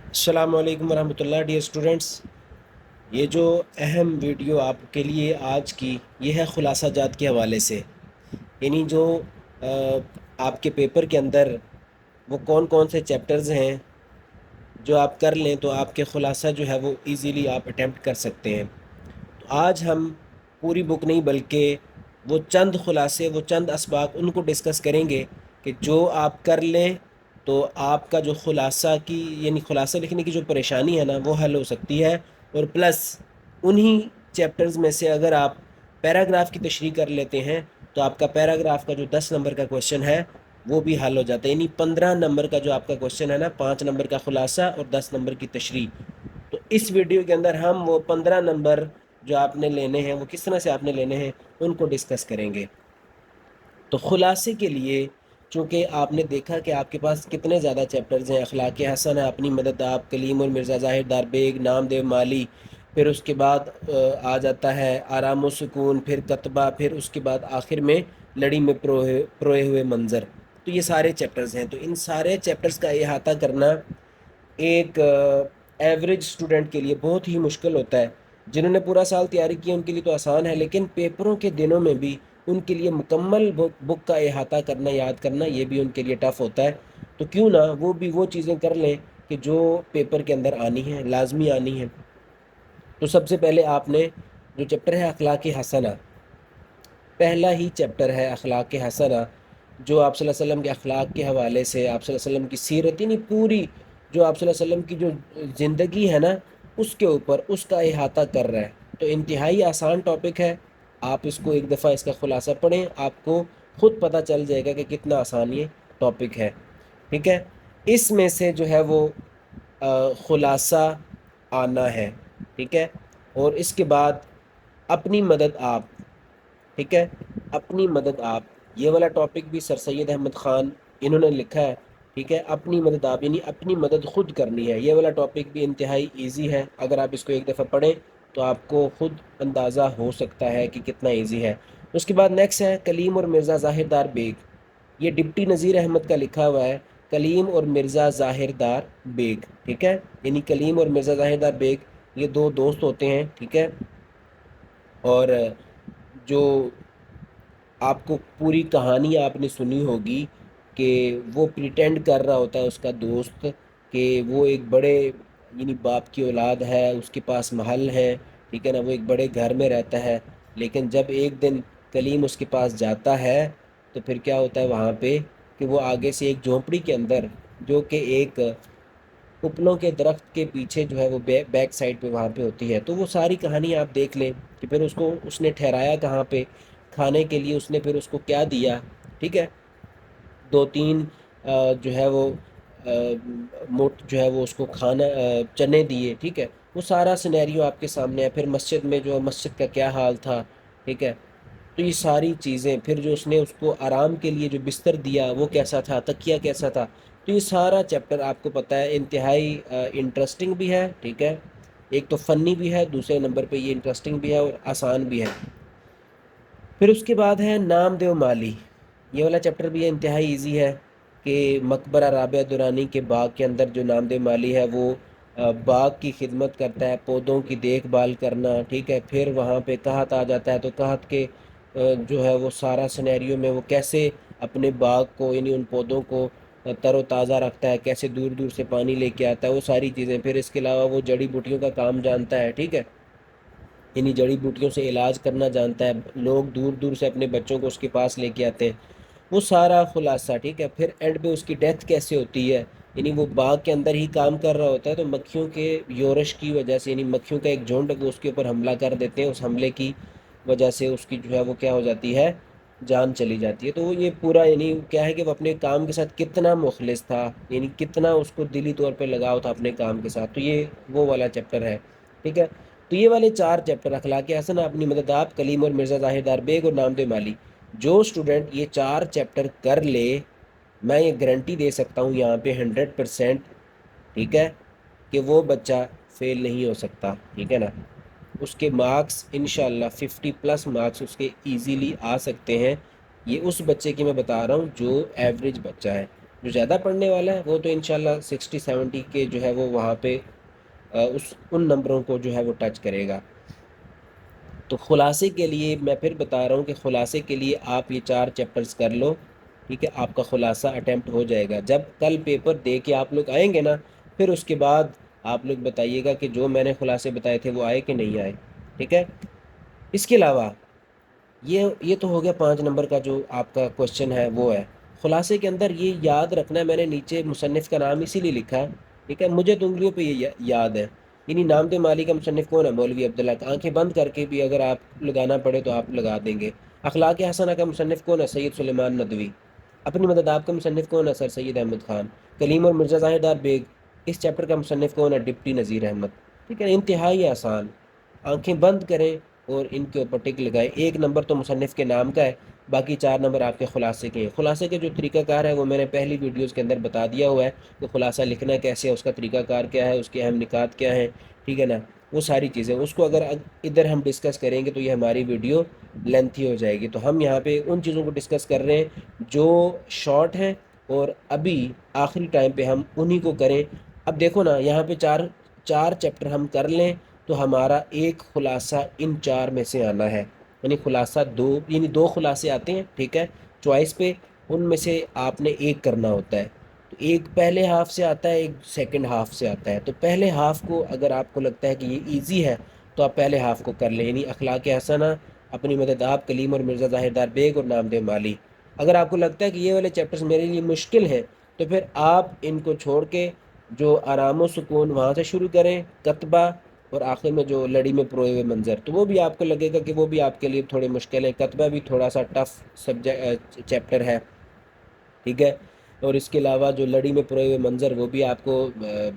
السلام علیکم ورحمۃ اللہ ڈیئر اسٹوڈنٹس، یہ جو اہم ویڈیو آپ کے لیے آج کی یہ ہے خلاصہ جات کے حوالے سے، یعنی جو آ، آپ کے پیپر کے اندر وہ کون کون سے چیپٹرز ہیں جو آپ کر لیں تو آپ کے خلاصہ جو ہے وہ ایزیلی آپ اٹیمپٹ کر سکتے ہیں۔ تو آج ہم پوری بک نہیں بلکہ وہ چند خلاصے، وہ چند اسباق ان کو ڈسکس کریں گے کہ جو آپ کر لیں تو آپ کا جو خلاصہ کی یعنی خلاصہ لکھنے کی جو پریشانی ہے نا وہ حل ہو سکتی ہے، اور پلس انہی چیپٹرز میں سے اگر آپ پیراگراف کی تشریح کر لیتے ہیں تو آپ کا پیراگراف کا جو 10 نمبر کا کوشچن ہے وہ بھی حل ہو جاتا ہے، یعنی 15 نمبر کا جو آپ کا کوشچن ہے نا، 5 نمبر کا خلاصہ اور 10 نمبر کی تشریح۔ تو اس ویڈیو کے اندر ہم وہ 15 نمبر جو آپ نے لینے ہیں وہ کس طرح سے آپ نے لینے ہیں ان کو ڈسکس کریں گے۔ تو خلاصے کے لیے چونکہ آپ نے دیکھا کہ آپ کے پاس کتنے زیادہ چیپٹرز ہیں، اخلاق حسن ہے، اپنی مدد آپ، کلیم اور مرزا ظاہر دار بیگ، نام دیو مالی، پھر اس کے بعد آ جاتا ہے آرام و سکون، پھر کتبہ، پھر اس کے بعد آخر میں لڑی میں پروئے ہوئے منظر۔ تو یہ سارے چیپٹرز ہیں، تو ان سارے چیپٹرز کا احاطہ کرنا ایک ایوریج اسٹوڈنٹ کے لیے بہت ہی مشکل ہوتا ہے۔ جنہوں نے پورا سال تیاری کی ان کے لیے تو آسان ہے، لیکن پیپروں کے دنوں میں بھی ان کے لیے مکمل بک کا احاطہ کرنا، یاد کرنا، یہ بھی ان کے لیے ٹف ہوتا ہے۔ تو کیوں نہ وہ بھی وہ چیزیں کر لیں کہ جو پیپر کے اندر آنی ہیں، لازمی آنی ہیں۔ تو سب سے پہلے آپ نے جو چیپٹر ہے اخلاق حسنہ، پہلا ہی چیپٹر ہے اخلاق حسنہ، جو آپ صلی اللہ علیہ وسلم کے اخلاق کے حوالے سے، آپ صلی اللہ علیہ وسلم کی سیرت، یعنی پوری جو آپ صلی اللہ علیہ وسلم کی جو زندگی ہے نا اس کے اوپر اس کا احاطہ کر رہا ہے۔ تو انتہائی آسان ٹاپک ہے، آپ اس کو ایک دفعہ اس کا خلاصہ پڑھیں، آپ کو خود پتہ چل جائے گا کہ کتنا آسان یہ ٹاپک ہے، ٹھیک ہے۔ اس میں سے جو ہے وہ خلاصہ آنا ہے، ٹھیک ہے۔ اور اس کے بعد اپنی مدد آپ، ٹھیک ہے، اپنی مدد آپ، یہ والا ٹاپک بھی سر سید احمد خان انہوں نے لکھا ہے، ٹھیک ہے۔ اپنی مدد آپ یعنی اپنی مدد خود کرنی ہے، یہ والا ٹاپک بھی انتہائی ایزی ہے، اگر آپ اس کو ایک دفعہ پڑھیں تو آپ کو خود اندازہ ہو سکتا ہے کہ کتنا ایزی ہے۔ اس کے بعد نیکسٹ ہے کلیم اور مرزا ظاہر دار بیگ، یہ ڈپٹی نذیر احمد کا لکھا ہوا ہے، کلیم اور مرزا ظاہر دار بیگ، ٹھیک ہے، یعنی کلیم اور مرزا ظاہر دار بیگ یہ دو دوست ہوتے ہیں، ٹھیک ہے۔ اور جو آپ کو پوری کہانی آپ نے سنی ہوگی کہ وہ پریٹینڈ کر رہا ہوتا ہے اس کا دوست کہ وہ ایک بڑے یعنی باپ کی اولاد ہے، اس کے پاس محل ہے، ٹھیک ہے نا، وہ ایک بڑے گھر میں رہتا ہے، لیکن جب ایک دن کلیم اس کے پاس جاتا ہے تو پھر کیا ہوتا ہے وہاں پہ کہ وہ آگے سے ایک جھونپڑی کے اندر، جو کہ ایک پپلوں کے درخت کے پیچھے جو ہے وہ بیک سائڈ پہ وہاں پہ ہوتی ہے، تو وہ ساری کہانی آپ دیکھ لیں کہ پھر اس کو اس نے ٹھہرایا کہاں پہ کھانے کے لیے، اس نے پھر اس کو کیا دیا، ٹھیک ہے، دو تین جو ہے وہ موٹ جو ہے وہ اس کو کھانا چنے دیے، ٹھیک ہے، وہ سارا سینیریو آپ کے سامنے ہے۔ پھر مسجد میں جو مسجد کا کیا حال تھا، ٹھیک ہے، تو یہ ساری چیزیں، پھر جو اس نے اس کو آرام کے لیے جو بستر دیا وہ کیسا تھا، تکیہ کیسا تھا، تو یہ سارا چیپٹر آپ کو پتہ ہے انتہائی انٹرسٹنگ بھی ہے، ٹھیک ہے، ایک تو فنی بھی ہے، دوسرے نمبر پہ یہ انٹرسٹنگ بھی ہے اور آسان بھی ہے۔ پھر اس کے بعد ہے نام دیو مالی، یہ والا چیپٹر بھی انتہائی ایزی ہے کہ مقبرہ رابعہ دورانی کے باغ کے اندر جو نام دیو مالی ہے وہ باغ کی خدمت کرتا ہے، پودوں کی دیکھ بھال کرنا، ٹھیک ہے۔ پھر وہاں پہ قحط آ جاتا ہے تو قحط کے جو ہے وہ سارا سینیریو میں وہ کیسے اپنے باغ کو یعنی ان پودوں کو تر و تازہ رکھتا ہے، کیسے دور دور سے پانی لے کے آتا ہے، وہ ساری چیزیں۔ پھر اس کے علاوہ وہ جڑی بوٹیوں کا کام جانتا ہے، ٹھیک ہے، یعنی جڑی بوٹیوں سے علاج کرنا جانتا ہے، لوگ دور دور سے اپنے بچوں کو اس کے پاس لے کے آتے ہیں، وہ سارا خلاصہ، ٹھیک ہے۔ پھر اینڈ پہ اس کی ڈیتھ کیسے ہوتی ہے، یعنی وہ باغ کے اندر ہی کام کر رہا ہوتا ہے تو مکھیوں کے یورش کی وجہ سے، یعنی مکھیوں کا ایک جھنڈ وہ اس کے اوپر حملہ کر دیتے ہیں، اس حملے کی وجہ سے اس کی جو ہے وہ کیا ہو جاتی ہے، جان چلی جاتی ہے۔ تو وہ یہ پورا یعنی کیا ہے کہ وہ اپنے کام کے ساتھ کتنا مخلص تھا، یعنی کتنا اس کو دلی طور پہ لگاؤ تھا اپنے کام کے ساتھ، تو یہ وہ والا چیپٹر ہے، ٹھیک ہے۔ تو یہ والے 4 چیپٹر اخلاق حسن، اپنی مدد آپ، کلیم اور مرزا ظاہر دار بیگ اور نام دے مالی، جو اسٹوڈنٹ یہ 4 چیپٹر کر لے میں یہ گارنٹی دے سکتا ہوں یہاں پہ 100%، ٹھیک ہے، کہ وہ بچہ فیل نہیں ہو سکتا، ٹھیک ہے نا۔ اس کے مارکس انشاءاللہ 50+ مارکس اس کے ایزیلی آ سکتے ہیں، یہ اس بچے کی میں بتا رہا ہوں جو ایوریج بچہ ہے، جو زیادہ پڑھنے والا ہے وہ تو انشاءاللہ 60-70 کے جو ہے وہ وہاں پہ ان نمبروں کو جو ہے وہ ٹچ کرے گا۔ تو خلاصے کے لیے میں پھر بتا رہا ہوں کہ خلاصے کے لیے آپ یہ 4 چیپٹرز کر لو، ٹھیک ہے، آپ کا خلاصہ اٹیمپٹ ہو جائے گا۔ جب کل پیپر دے کے آپ لوگ آئیں گے نا، پھر اس کے بعد آپ لوگ بتائیے گا کہ جو میں نے خلاصے بتائے تھے وہ آئے کہ نہیں آئے، ٹھیک ہے۔ اس کے علاوہ یہ تو ہو گیا 5 نمبر کا جو آپ کا کوشچن ہے وہ ہے۔ خلاصے کے اندر یہ یاد رکھنا ہے، میں نے نیچے مصنف کا نام اسی لیے لکھا ہے، ٹھیک ہے، مجھے تو انگلیوں پہ یہ یاد ہے، یعنی نام مالی کا مصنف کون ہے؟ مولوی عبداللہ کا۔ آنکھیں بند کر کے بھی اگر آپ لگانا پڑے تو آپ لگا دیں گے۔ اخلاق حسنہ کا مصنف کون ہے؟ سید سلیمان ندوی۔ اپنی مدد آپ کا مصنف کون ہے؟ سر سید احمد خان۔ کلیم اور مرزا ظاہر ڈار بیگ، اس چیپٹر کا مصنف کون ہے؟ ڈپٹی نذیر احمد، ٹھیک ہے، انتہائی آسان۔ آنکھیں بند کریں اور ان کے اوپر ٹک لگائیں۔ 1 نمبر تو مصنف کے نام کا ہے، باقی 4 نمبر آپ کے خلاصے کے ہیں۔ خلاصے کے جو طریقہ کار ہے وہ میں نے پہلی ویڈیوز کے اندر بتا دیا ہوا ہے کہ خلاصہ لکھنا کیسے ہے، اس کا طریقہ کار کیا ہے، اس کے اہم نکات کیا ہیں، ٹھیک ہے نا، وہ ساری چیزیں۔ اس کو اگر ادھر ہم ڈسکس کریں گے تو یہ ہماری ویڈیو لینتھی ہو جائے گی، تو ہم یہاں پہ ان چیزوں کو ڈسکس کر رہے ہیں جو شارٹ ہیں، اور ابھی آخری ٹائم پہ ہم انہی کو کریں۔ اب دیکھو نا، یہاں پہ چار چیپٹر ہم کر لیں تو ہمارا ایک خلاصہ ان 4 میں سے آنا ہے، یعنی خلاصہ یعنی 2 خلاصے آتے ہیں، ٹھیک ہے، چوائس پہ، ان میں سے آپ نے ایک کرنا ہوتا ہے۔ تو ایک پہلے ہاف سے آتا ہے، ایک سیکنڈ ہاف سے آتا ہے۔ تو پہلے ہاف کو اگر آپ کو لگتا ہے کہ یہ ایزی ہے تو آپ پہلے ہاف کو کر لیں، یعنی اخلاق حسنہ، اپنی مدد آپ، کلیم اور مرزا ظاہر ڈار بیگ اور نامدیو مالی۔ اگر آپ کو لگتا ہے کہ یہ والے چیپٹرز میرے لیے مشکل ہیں تو پھر آپ ان کو چھوڑ کے جو آرام و سکون وہاں سے شروع کریں، کتبہ، اور آخر میں جو لڑی میں پروئے ہوئے منظر، تو وہ بھی آپ کو لگے گا کہ وہ بھی آپ کے لیے تھوڑے مشکل ہے۔ کتبہ بھی تھوڑا سا ٹف چیپٹر ہے، ٹھیک ہے، اور اس کے علاوہ جو لڑی میں پروئے ہوئے منظر وہ بھی آپ کو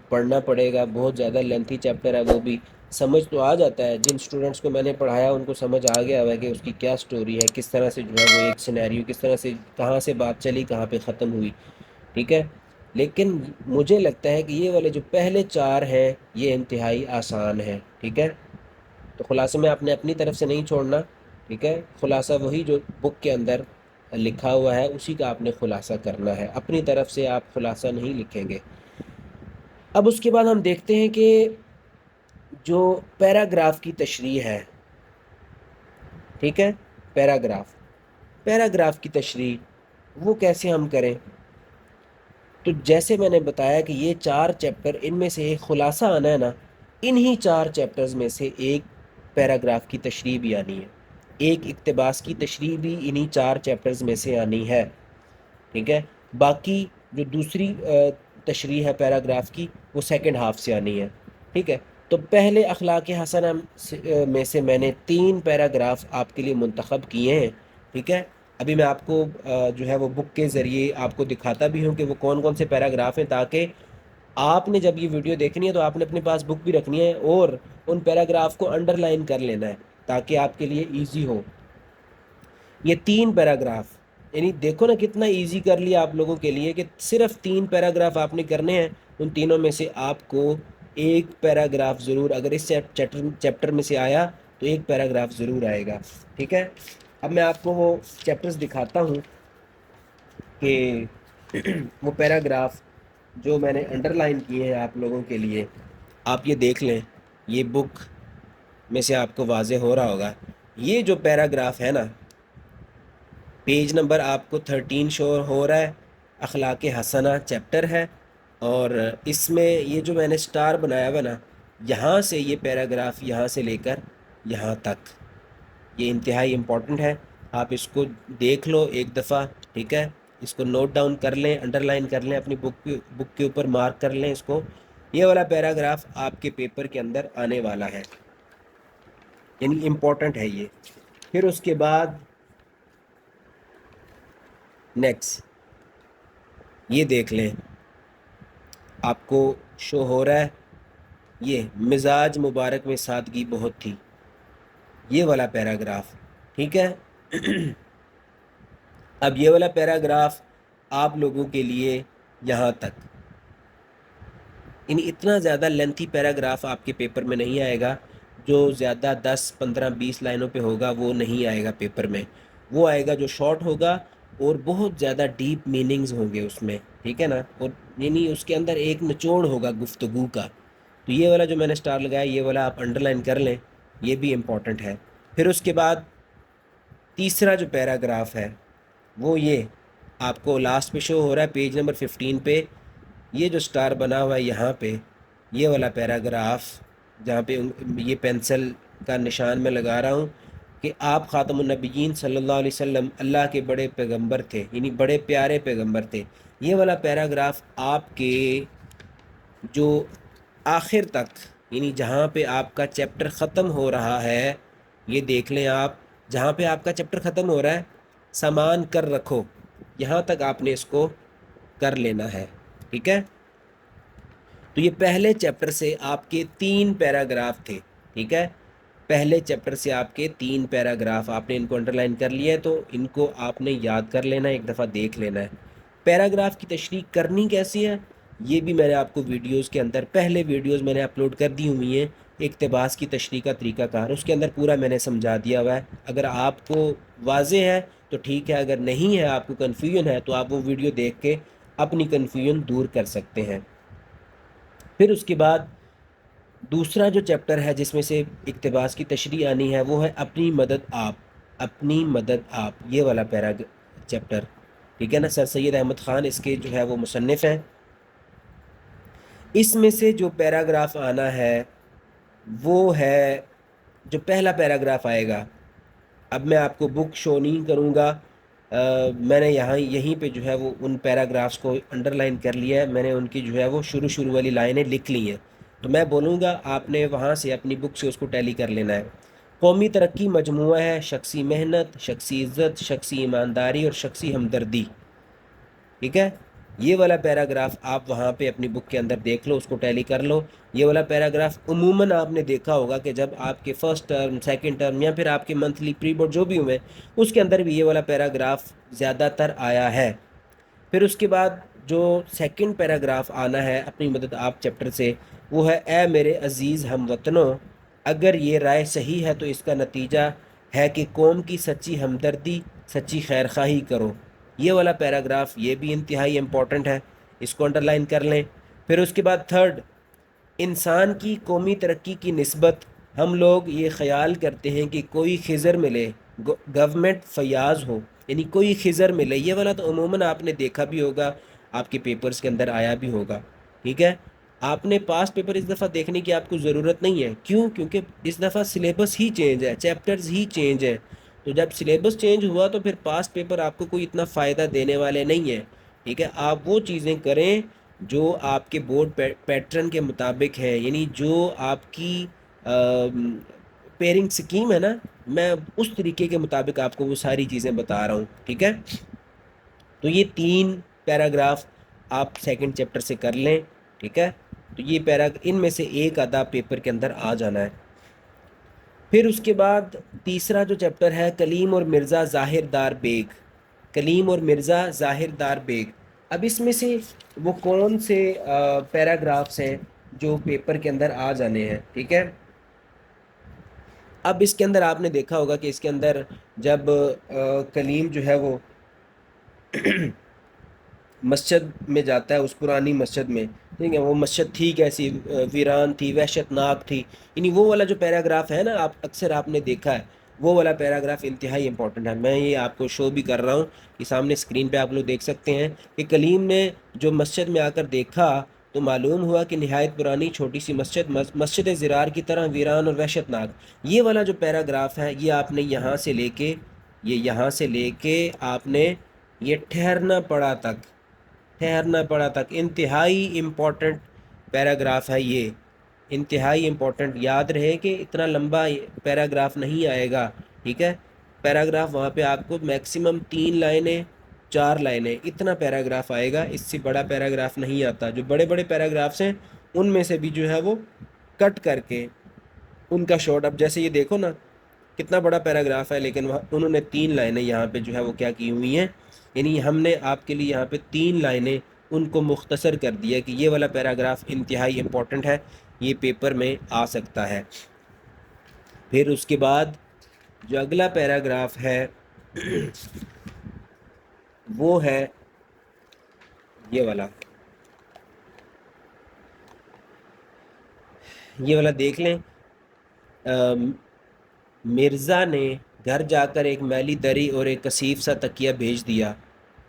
پڑھنا پڑے گا، بہت زیادہ لینتھی چیپٹر ہے وہ بھی۔ سمجھ تو آ جاتا ہے، جن سٹوڈنٹس کو میں نے پڑھایا ان کو سمجھ آ گیا ہے کہ اس کی کیا سٹوری ہے، کس طرح سے جو ہے وہ ایک سینیریو، کس طرح سے کہاں سے بات چلی کہاں پہ ختم ہوئی، ٹھیک ہے۔ لیکن مجھے لگتا ہے کہ یہ والے جو پہلے 4 ہیں یہ انتہائی آسان ہیں، ٹھیک ہے۔ تو خلاصے میں آپ نے اپنی طرف سے نہیں چھوڑنا، ٹھیک ہے، خلاصہ وہی جو بک کے اندر لکھا ہوا ہے اسی کا آپ نے خلاصہ کرنا ہے، اپنی طرف سے آپ خلاصہ نہیں لکھیں گے۔ اب اس کے بعد ہم دیکھتے ہیں کہ جو پیراگراف کی تشریح ہے، ٹھیک ہے، پیراگراف کی تشریح وہ کیسے ہم کریں؟ تو جیسے میں نے بتایا کہ یہ 4 چیپٹر، ان میں سے ایک خلاصہ آنا ہے نا، انہی 4 چیپٹرز میں سے ایک پیراگراف کی تشریح بھی آنی ہے، ایک اقتباس کی تشریح بھی انہی 4 چیپٹرز میں سے آنی ہے، ٹھیک ہے۔ باقی جو دوسری تشریح ہے پیراگراف کی وہ سیکنڈ ہاف سے آنی ہے، ٹھیک ہے۔ تو پہلے اخلاق حسنہ میں سے میں نے 3 پیراگراف آپ کے لیے منتخب کیے ہیں، ٹھیک ہے۔ ابھی میں آپ کو جو ہے وہ بک کے ذریعے آپ کو دکھاتا بھی ہوں کہ وہ کون کون سے پیراگراف ہیں، تاکہ آپ نے جب یہ ویڈیو دیکھنی ہے تو آپ نے اپنے پاس بک بھی رکھنی ہے اور ان پیراگراف کو انڈر لائن کر لینا ہے تاکہ آپ کے لیے ایزی ہو۔ یہ 3 پیراگراف، یعنی دیکھو نا کتنا ایزی کر لیا آپ لوگوں کے لیے کہ صرف 3 پیراگراف آپ نے کرنے ہیں، ان تینوں میں سے آپ کو ایک پیراگراف ضرور، اگر اس چیپٹر میں سے آیا تو ایک پیراگراف ضرور آئے گا، ٹھیک ہے۔ اب میں آپ کو وہ چیپٹرز دکھاتا ہوں کہ وہ پیراگراف جو میں نے انڈر لائن کیے ہیں آپ لوگوں کے لیے، آپ یہ دیکھ لیں، یہ بک میں سے آپ کو واضح ہو رہا ہوگا۔ یہ جو پیراگراف ہے نا، پیج نمبر آپ کو 13 شو ہو رہا ہے، اخلاق حسنہ چیپٹر ہے، اور اس میں یہ جو میں نے سٹار بنایا ہوا نا، یہاں سے یہ پیراگراف یہاں سے لے کر یہاں تک یہ انتہائی امپورٹنٹ ہے۔ آپ اس کو دیکھ لو ایک دفعہ، ٹھیک ہے، اس کو نوٹ ڈاؤن کر لیں، انڈر لائن کر لیں، اپنی بک کے اوپر مارک کر لیں اس کو۔ یہ والا پیراگراف آپ کے پیپر کے اندر آنے والا ہے، یعنی امپورٹنٹ ہے یہ۔ پھر اس کے بعد نیکسٹ یہ دیکھ لیں، آپ کو شو ہو رہا ہے، یہ مزاج مبارک میں سادگی بہت تھی، یہ والا پیراگراف، ٹھیک ہے۔ اب یہ والا پیراگراف آپ لوگوں کے لیے یہاں تک، یعنی اتنا زیادہ لینتھی پیراگراف آپ کے پیپر میں نہیں آئے گا، جو زیادہ 10 15 20 لائنوں پہ ہوگا وہ نہیں آئے گا پیپر میں، وہ آئے گا جو شارٹ ہوگا اور بہت زیادہ ڈیپ میننگز ہوں گے اس میں، ٹھیک ہے نا، اور یعنی اس کے اندر ایک نچوڑ ہوگا گفتگو کا. تو یہ والا جو میں نے اسٹار لگایا یہ والا آپ انڈر لائن کر لیں، یہ بھی امپورٹنٹ ہے. پھر اس کے بعد تیسرا جو پیراگراف ہے وہ یہ آپ کو لاسٹ پہ شو ہو رہا ہے پیج نمبر 15 پہ. یہ جو اسٹار بنا ہوا ہے یہاں پہ، یہ والا پیراگراف جہاں پہ یہ پینسل کا نشان میں لگا رہا ہوں کہ آپ خاتم النبیین صلی اللہ علیہ وسلم اللہ کے بڑے پیغمبر تھے، یعنی بڑے پیارے پیغمبر تھے. یہ والا پیراگراف آپ کے جو آخر تک، یعنی جہاں پہ آپ کا چیپٹر ختم ہو رہا ہے، یہ دیکھ لیں آپ، جہاں پہ آپ کا چیپٹر ختم ہو رہا ہے سامان کر رکھو، یہاں تک آپ نے اس کو کر لینا ہے. ٹھیک ہے، تو یہ پہلے چیپٹر سے آپ کے 3 پیراگراف تھے. ٹھیک ہے، پہلے چیپٹر سے آپ کے 3 پیراگراف آپ نے ان کو انڈر لائن کر لیا ہے، تو ان کو آپ نے یاد کر لینا ہے، ایک دفعہ دیکھ لینا ہے. پیراگراف کی تشریح کرنی کیسی ہے یہ بھی میں نے آپ کو ویڈیوز کے اندر، پہلے ویڈیوز میں نے اپلوڈ کر دی ہوئی ہیں. اقتباس کی تشریح کا طریقہ کار اس کے اندر پورا میں نے سمجھا دیا ہوا ہے. اگر آپ کو واضح ہے تو ٹھیک ہے، اگر نہیں ہے، آپ کو کنفیوژن ہے، تو آپ وہ ویڈیو دیکھ کے اپنی کنفیوژن دور کر سکتے ہیں. پھر اس کے بعد دوسرا جو چیپٹر ہے جس میں سے اقتباس کی تشریح آنی ہے وہ ہے اپنی مدد آپ. اپنی مدد آپ، یہ والا چیپٹر. ٹھیک ہے نا، سر سید احمد خان اس کے جو ہے وہ مصنف ہیں. اس میں سے جو پیراگراف آنا ہے وہ ہے، جو پہلا پیراگراف آئے گا، اب میں آپ کو بک شو نہیں کروں گا، میں نے یہیں پہ جو ہے وہ ان پیراگرافس کو انڈر لائن کر لیا ہے. میں نے ان کی جو ہے وہ شروع والی لائنیں لکھ لی ہیں، تو میں بولوں گا آپ نے وہاں سے اپنی بک سے اس کو ٹیلی کر لینا ہے. قومی ترقی مجموعہ ہے شخصی محنت، شخصی عزت، شخصی ایمانداری اور شخصی ہمدردی. ٹھیک ہے، یہ والا پیراگراف آپ وہاں پہ اپنی بک کے اندر دیکھ لو، اس کو ٹیلی کر لو. یہ والا پیراگراف عموماً آپ نے دیکھا ہوگا کہ جب آپ کے فرسٹ ٹرم، سیکنڈ ٹرم یا پھر آپ کے منتھلی پری بورڈ جو بھی ہوئے اس کے اندر بھی یہ والا پیراگراف زیادہ تر آیا ہے. پھر اس کے بعد جو سیکنڈ پیراگراف آنا ہے اپنی مدد آپ چیپٹر سے، وہ ہے اے میرے عزیز ہم وطنوں، اگر یہ رائے صحیح ہے تو اس کا نتیجہ ہے کہ قوم کی سچی ہمدردی، سچی خیرخواہی کرو. یہ والا پیراگراف یہ بھی انتہائی امپورٹنٹ ہے، اس کو انڈر لائن کر لیں. پھر اس کے بعد تھرڈ، انسان کی قومی ترقی کی نسبت ہم لوگ یہ خیال کرتے ہیں کہ کوئی خضر ملے، گورنمنٹ فیاض ہو، یعنی کوئی خضر ملے. یہ والا تو عموماً آپ نے دیکھا بھی ہوگا، آپ کے پیپرز کے اندر آیا بھی ہوگا. ٹھیک ہے، آپ نے پاس پیپر اس دفعہ دیکھنے کی آپ کو ضرورت نہیں ہے. کیوں؟ کیونکہ اس دفعہ سلیبس ہی چینج ہے، چیپٹرز ہی چینج ہیں. تو جب سلیبس چینج ہوا تو پھر پاس پیپر آپ کو کوئی اتنا فائدہ دینے والے نہیں ہیں. ٹھیک ہے، آپ وہ چیزیں کریں جو آپ کے بورڈ پیٹرن کے مطابق ہیں، یعنی جو آپ کی پیرنگ سکیم ہے نا، میں اس طریقے کے مطابق آپ کو وہ ساری چیزیں بتا رہا ہوں. ٹھیک ہے، تو یہ 3 پیراگراف آپ سیکنڈ چیپٹر سے کر لیں. ٹھیک ہے، تو یہ ان میں سے ایک آدھا پیپر کے اندر آ جانا ہے. پھر اس کے بعد تیسرا جو چیپٹر ہے کلیم اور مرزا ظاہر دار بیگ. کلیم اور مرزا ظاہر دار بیگ. اب اس میں سے وہ کون سے پیراگرافس ہیں جو پیپر کے اندر آ جانے ہیں. ٹھیک ہے، اب اس کے اندر آپ نے دیکھا ہوگا کہ اس کے اندر جب کلیم جو ہے وہ مسجد میں جاتا ہے، اس پرانی مسجد میں، ٹھیک ہے، وہ مسجد تھی کیسی، ویران تھی، وحشت ناک تھی. یعنی وہ والا جو پیراگراف ہے نا، اکثر آپ نے دیکھا ہے، وہ والا پیراگراف انتہائی امپورٹنٹ ہے. میں یہ آپ کو شو بھی کر رہا ہوں کہ سامنے اسکرین پہ آپ لوگ دیکھ سکتے ہیں کہ کلیم نے جو مسجد میں آ کر دیکھا تو معلوم ہوا کہ نہایت پرانی چھوٹی سی مسجد زرار کی طرح ویران اور وحشت ناک. یہ والا جو پیراگراف ہے یہ آپ نے یہاں سے لے کے آپ نے یہ ٹھہرنا پڑا تک انتہائی امپورٹنٹ پیراگراف ہے. یہ انتہائی امپورٹنٹ، یاد رہے کہ اتنا لمبا پیراگراف نہیں آئے گا. ٹھیک ہے، پیراگراف وہاں پہ آپ کو میکسیمم 3 لائنیں، 4 لائنیں، اتنا پیراگراف آئے گا، اس سے بڑا پیراگراف نہیں آتا. جو بڑے بڑے پیراگرافس ہیں ان میں سے بھی جو ہے وہ کٹ کر کے ان کا شارٹ، اب جیسے یہ دیکھو نا کتنا بڑا پیراگراف ہے، لیکن انہوں نے 3 لائنیں یہاں پہ جو ہے وہ کیا کی ہوئی ہیں، یعنی ہم نے آپ کے لیے یہاں پہ 3 لائنیں ان کو مختصر کر دیا کہ یہ والا پیراگراف انتہائی امپورٹنٹ ہے، یہ پیپر میں آ سکتا ہے. پھر اس کے بعد جو اگلا پیراگراف ہے وہ ہے یہ والا دیکھ لیں. مرزا نے گھر جا کر ایک میلی دری اور ایک کثیف سا تکیہ بھیج دیا.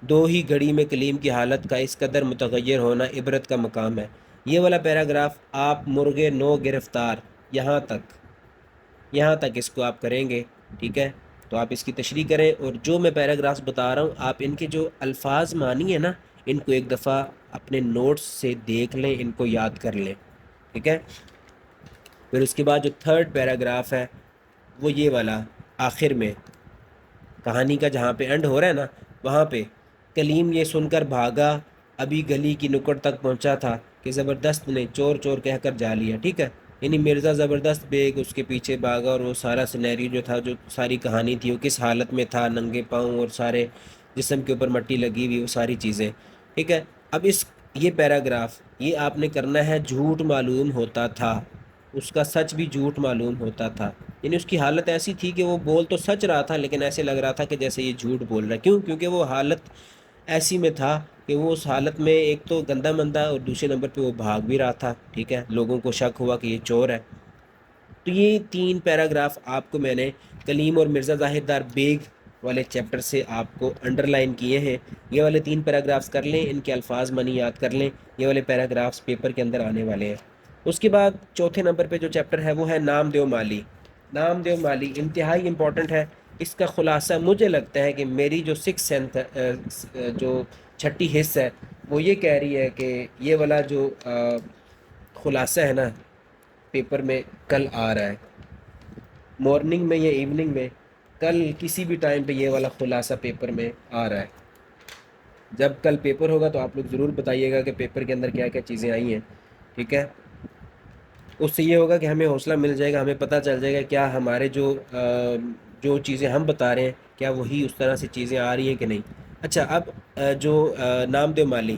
دو ہی گھڑی میں کلیم کی حالت کا اس قدر متغیر ہونا عبرت کا مقام ہے. یہ والا پیراگراف آپ مرغے نو گرفتار یہاں تک اس کو آپ کریں گے. ٹھیک ہے، تو آپ اس کی تشریح کریں، اور جو میں پیراگرافس بتا رہا ہوں آپ ان کے جو الفاظ معنی ہے نا ان کو ایک دفعہ اپنے نوٹس سے دیکھ لیں، ان کو یاد کر لیں. ٹھیک ہے. پھر اس کے بعد جو تھرڈ پیراگراف ہے وہ یہ والا آخر میں کہانی کا جہاں پہ اینڈ ہو رہا ہے نا وہاں پہ کلیم یہ سن کر بھاگا، ابھی گلی کی نکڑ تک پہنچا تھا کہ زبردست نے چور چور کہہ کر جا لیا. ٹھیک ہے، یعنی مرزا زبردست بیگ اس کے پیچھے بھاگا، اور وہ سارا سینیریو جو تھا، جو ساری کہانی تھی، وہ کس حالت میں تھا، ننگے پاؤں اور سارے جسم کے اوپر مٹی لگی ہوئی، وہ ساری چیزیں. ٹھیک ہے. اب یہ پیراگراف یہ آپ نے کرنا ہے جھوٹ معلوم ہوتا تھا، اس کا سچ بھی جھوٹ معلوم ہوتا تھا. یعنی اس کی حالت ایسی تھی کہ وہ بول تو سچ رہا تھا لیکن ایسے لگ رہا تھا کہ جیسے یہ جھوٹ بول رہا ہے. کیوں؟ کیونکہ وہ حالت ایسی میں تھا کہ وہ اس حالت میں ایک تو گندا مندہ اور دوسرے نمبر پہ وہ بھاگ بھی رہا تھا. ٹھیک ہے، لوگوں کو شک ہوا کہ یہ چور ہے. تو یہ 3 پیراگراف آپ کو میں نے کلیم اور مرزا ظاہر دار بیگ والے چیپٹر سے آپ کو انڈر لائن کیے ہیں. یہ والے 3 پیراگرافس کر لیں، ان کے الفاظ معنی یاد کر لیں. یہ والے پیراگرافس پیپر کے اندر آنے والے ہیں. اس کے بعد چوتھے نمبر پہ جو چیپٹر ہے وہ ہے نام دیو مالی. نام دیو مالی انتہائی امپورٹنٹ ہے. اس کا خلاصہ مجھے لگتا ہے کہ میری جو 6 سینتھ جو چھٹی حص ہے وہ یہ کہہ رہی ہے کہ یہ والا جو خلاصہ ہے نا پیپر میں کل آ رہا ہے، مارننگ میں یا ایوننگ میں، کل کسی بھی ٹائم پہ یہ والا خلاصہ پیپر میں آ رہا ہے. جب کل پیپر ہوگا تو آپ لوگ ضرور بتائیے گا کہ پیپر کے اندر کیا کیا چیزیں آئی ہیں. ٹھیک ہے، اس سے یہ ہوگا کہ ہمیں حوصلہ مل جائے گا، ہمیں پتہ چل جائے گا کیا ہمارے جو چیزیں ہم بتا رہے ہیں کیا وہی اس طرح سے چیزیں آ رہی ہیں کہ نہیں. اچھا، اب جو نام دیو مالی،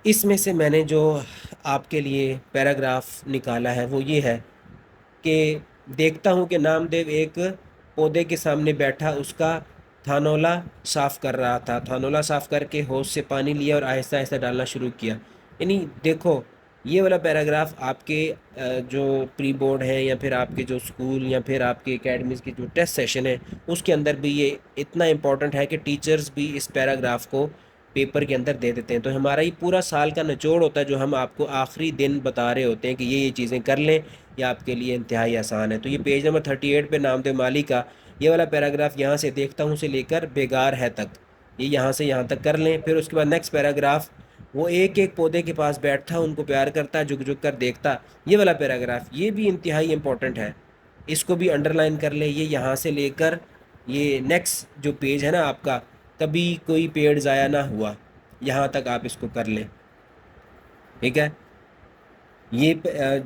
اس میں سے میں نے جو آپ کے لیے پیراگراف نکالا ہے وہ یہ ہے کہ دیکھتا ہوں کہ نام دیو ایک پودے کے سامنے بیٹھا اس کا تھانولا صاف کر رہا تھا. تھانولا صاف کر کے ہوش سے پانی لیا اور آہستہ آہستہ ڈالنا شروع کیا. یعنی دیکھو یہ والا پیراگراف آپ کے جو پری بورڈ ہیں یا پھر آپ کے جو اسکول یا پھر آپ کے اکیڈمیز کے جو ٹیسٹ سیشن ہے اس کے اندر بھی یہ اتنا امپورٹنٹ ہے کہ ٹیچرز بھی اس پیراگراف کو پیپر کے اندر دے دیتے ہیں. تو ہمارا یہ پورا سال کا نچوڑ ہوتا ہے جو ہم آپ کو آخری دن بتا رہے ہوتے ہیں کہ یہ چیزیں کر لیں، یہ آپ کے لیے انتہائی آسان ہے. تو یہ پیج نمبر 38 پہ نام دیو مالی کا یہ والا پیراگراف یہاں سے دیکھتا ہوں سے لے کر بیگار ہے تک، یہ یہاں سے یہاں تک کر لیں. پھر اس کے بعد نیکسٹ پیراگراف وہ ایک ایک پودے کے پاس بیٹھتا، ان کو پیار کرتا، جھک جھک کر دیکھتا. یہ والا پیراگراف یہ بھی انتہائی امپورٹنٹ ہے، اس کو بھی انڈر لائن کر لیں. یہ یہاں سے لے کر یہ نیکسٹ جو پیج ہے نا آپ کا، کبھی کوئی پیڑ ضائع نہ ہوا، یہاں تک آپ اس کو کر لیں. ٹھیک ہے، یہ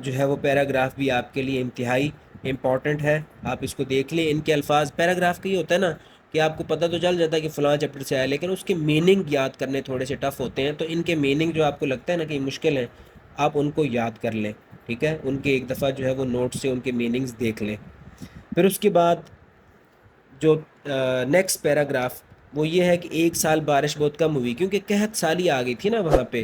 جو ہے وہ پیراگراف بھی آپ کے لیے انتہائی امپورٹنٹ ہے، آپ اس کو دیکھ لیں. ان کے الفاظ پیراگراف کا یہ ہوتا ہے نا کہ آپ کو پتہ تو چل جاتا ہے کہ فلاں چیپٹر سے آیا، لیکن اس کے میننگ یاد کرنے تھوڑے سے ٹف ہوتے ہیں. تو ان کے میننگ جو آپ کو لگتا ہے نا کہ یہ مشکل ہیں، آپ ان کو یاد کر لیں. ٹھیک ہے، ان کے ایک دفعہ جو ہے وہ نوٹ سے ان کے میننگز دیکھ لیں. پھر اس کے بعد جو نیکسٹ پیراگراف وہ یہ ہے کہ 1 سال بارش بہت کم ہوئی کیونکہ قحط سالی آ گئی تھی نا، وہاں پہ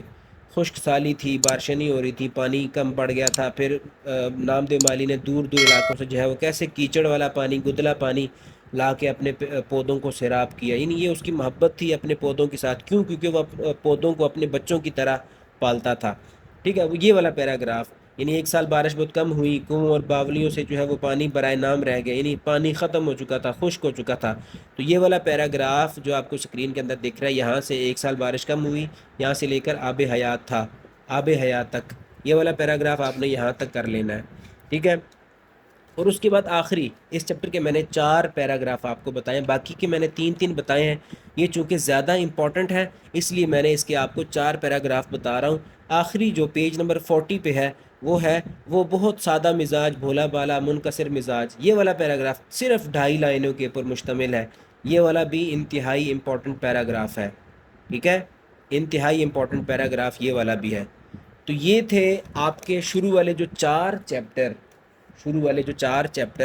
خشک سالی تھی، بارشیں نہیں ہو رہی تھی، پانی کم پڑ گیا تھا. پھر نام دیو مالی نے دور دور علاقوں سے جو ہے وہ کیسے کیچڑ والا پانی، گدلا پانی لا کے اپنے پودوں کو سیراب کیا. یعنی یہ اس کی محبت تھی اپنے پودوں کے ساتھ. کیوں؟ کیونکہ وہ پودوں کو اپنے بچوں کی طرح پالتا تھا. ٹھیک ہے، وہ یہ والا پیراگراف یعنی 1 سال بارش بہت کم ہوئی، کنووں اور باولیوں سے جو ہے وہ پانی برائے نام رہ گیا، یعنی پانی ختم ہو چکا تھا، خشک ہو چکا تھا. تو یہ والا پیراگراف جو آپ کو اسکرین کے اندر دکھ رہا ہے، یہاں سے 1 سال بارش کم ہوئی، یہاں سے لے کر آب حیات تھا، آب حیات تک، یہ والا پیراگراف آپ نے یہاں تک کر لینا ہے. ٹھیک ہے، اور اس کے بعد آخری اس چیپٹر کے میں نے 4 پیراگراف آپ کو بتائے ہیں، باقی کے میں نے 3 بتائے ہیں. یہ چونکہ زیادہ امپورٹنٹ ہے اس لیے میں نے اس کے آپ کو 4 پیراگراف بتا رہا ہوں. آخری جو پیج نمبر 40 پہ ہے وہ بہت سادہ مزاج، بھولا بالا، منکسر مزاج. یہ والا پیراگراف صرف 2.5 لائنوں کے اوپر مشتمل ہے. یہ والا بھی انتہائی امپورٹنٹ پیراگراف ہے. ٹھیک ہے، انتہائی امپورٹنٹ پیراگراف یہ والا بھی ہے. تو یہ تھے آپ کے شروع والے جو 4 چیپٹر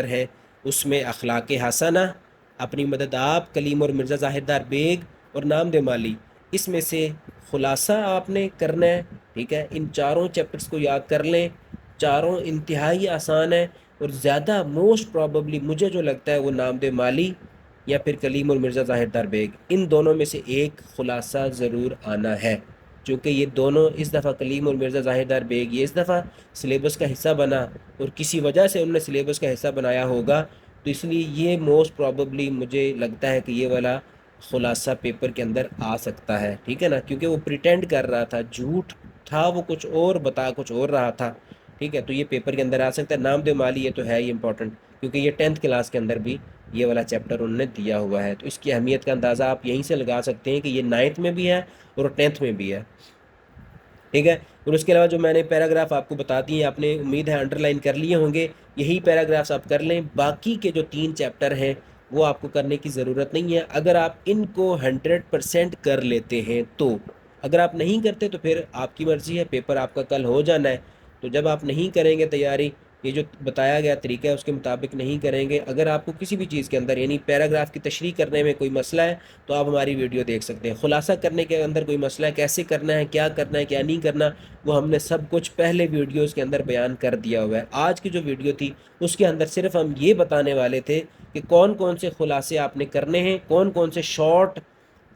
ہیں، اس میں اخلاق حسنہ، اپنی مدد آپ، کلیم اور مرزا ظاہر دار بیگ اور نام دیو مالی. اس میں سے خلاصہ آپ نے کرنا ہے، ٹھیک ہے؟ ان چاروں چیپٹرز کو یاد کر لیں، چاروں انتہائی آسان ہے، اور زیادہ موسٹ پراببلی مجھے جو لگتا ہے وہ نامد مالی یا پھر کلیم المرزا ظاہر دار بیگ، ان دونوں میں سے ایک خلاصہ ضرور آنا ہے، چونکہ یہ دونوں اس دفعہ کلیم المرزا ظاہر دار بیگ یہ اس دفعہ سلیبس کا حصہ بنا، اور کسی وجہ سے انہوں نے سلیبس کا حصہ بنایا ہوگا، تو اس لیے یہ موسٹ پراببلی مجھے لگتا ہے کہ یہ والا خلاصہ پیپر کے اندر آ سکتا ہے، ٹھیک ہے نا؟ کیونکہ وہ پریٹینڈ کر رہا تھا، جھوٹ تھا، وہ کچھ اور بتا کچھ اور رہا تھا، ٹھیک ہے؟ تو یہ پیپر کے اندر آ سکتا ہے۔ نام دے مالی یہ تو ہے ہی امپورٹنٹ، کیونکہ یہ 10th کلاس کے اندر بھی یہ والا چیپٹر انہوں نے دیا ہوا ہے، تو اس کی اہمیت کا اندازہ آپ یہیں سے لگا سکتے ہیں کہ یہ 9th میں بھی ہے اور 10th میں بھی ہے، ٹھیک ہے؟ اور اس کے علاوہ جو میں نے پیراگراف آپ کو بتا دی ہیں، آپ نے امید ہے انڈر لائن کر لیے ہوں گے، یہی پیراگرافس آپ کر لیں، باقی کے جو 3 چیپٹر ہیں وہ آپ کو کرنے کی ضرورت نہیں ہے، اگر آپ ان کو 100% کر لیتے ہیں تو، اگر آپ نہیں کرتے تو پھر آپ کی مرضی ہے، پیپر آپ کا کل ہو جانا ہے، تو جب آپ نہیں کریں گے تیاری، یہ جو بتایا گیا طریقہ ہے اس کے مطابق نہیں کریں گے، اگر آپ کو کسی بھی چیز کے اندر یعنی پیراگراف کی تشریح کرنے میں کوئی مسئلہ ہے تو آپ ہماری ویڈیو دیکھ سکتے ہیں، خلاصہ کرنے کے اندر کوئی مسئلہ ہے، کیسے کرنا ہے، کیا کرنا ہے، کیا نہیں کرنا، وہ ہم نے سب کچھ پہلے ویڈیوز کے اندر بیان کر دیا ہوا ہے۔ آج کی جو ویڈیو تھی اس کے اندر صرف ہم یہ بتانے والے تھے کہ کون کون سے خلاصے آپ نے کرنے ہیں، کون کون سے شارٹ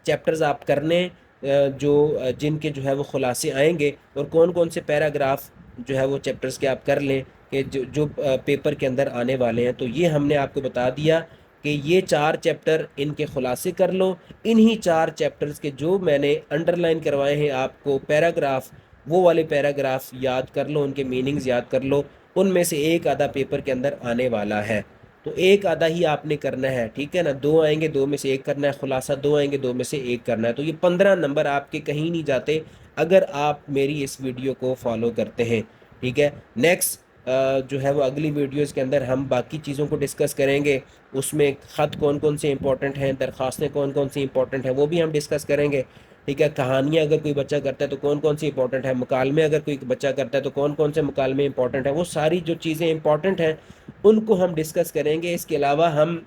چیپٹرز آپ کرنے ہیں، جو جن کے جو ہے وہ خلاصے آئیں گے، اور کون کون سے پیراگراف جو ہے وہ چیپٹرز کے آپ کر لیں کہ جو پیپر کے اندر آنے والے ہیں، تو یہ ہم نے آپ کو بتا دیا کہ یہ 4 چیپٹر ان کے خلاصے کر لو، انہی 4 چیپٹرز کے جو میں نے انڈر لائن کروائے ہیں آپ کو پیراگراف، وہ والے پیراگراف یاد کر لو، ان کے میننگز یاد کر لو، ان میں سے ایک آدھا پیپر کے اندر آنے والا ہے، تو ایک آدھا ہی آپ نے کرنا ہے، ٹھیک ہے نا؟ 2 آئیں گے 2 میں سے ایک کرنا ہے خلاصہ، 2 آئیں گے 2 میں سے ایک کرنا ہے، تو یہ 15 نمبر آپ کے کہیں نہیں جاتے اگر آپ میری اس ویڈیو کو فالو کرتے ہیں، ٹھیک ہے؟ نیکسٹ جو ہے وہ اگلی ویڈیوز کے اندر ہم باقی چیزوں کو ڈسکس کریں گے، اس میں خط کون کون سے امپورٹنٹ ہیں، درخواستیں کون کون سی امپورٹنٹ ہیں وہ بھی ہم ڈسکس کریں گے، ٹھیک ہے؟ کہانیاں اگر کوئی بچہ کرتا ہے تو کون کون سی امپورٹنٹ ہے، مکالمے اگر کوئی بچہ کرتا ہے تو کون کون سے مکالمے امپورٹنٹ ہیں، وہ ساری جو چیزیں امپورٹنٹ ہیں ان کو ہم ڈسکس کریں گے۔ اس کے علاوہ ہم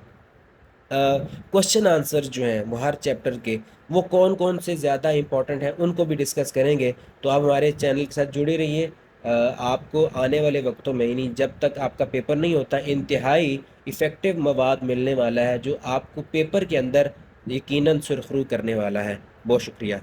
کوشچن آنسر جو ہیں وہ ہر چیپٹر کے وہ کون کون سے زیادہ امپورٹنٹ ہیں ان کو بھی ڈسکس کریں گے، تو آپ ہمارے چینل کے ساتھ جڑے رہیے۔ آپ کو آنے والے وقتوں میں یعنی جب تک آپ کا پیپر نہیں ہوتا انتہائی ایفیکٹو مواد ملنے والا ہے جو آپ کو پیپر کے اندر یقیناً سرخرو کرنے والا ہے۔ بہت شکریہ۔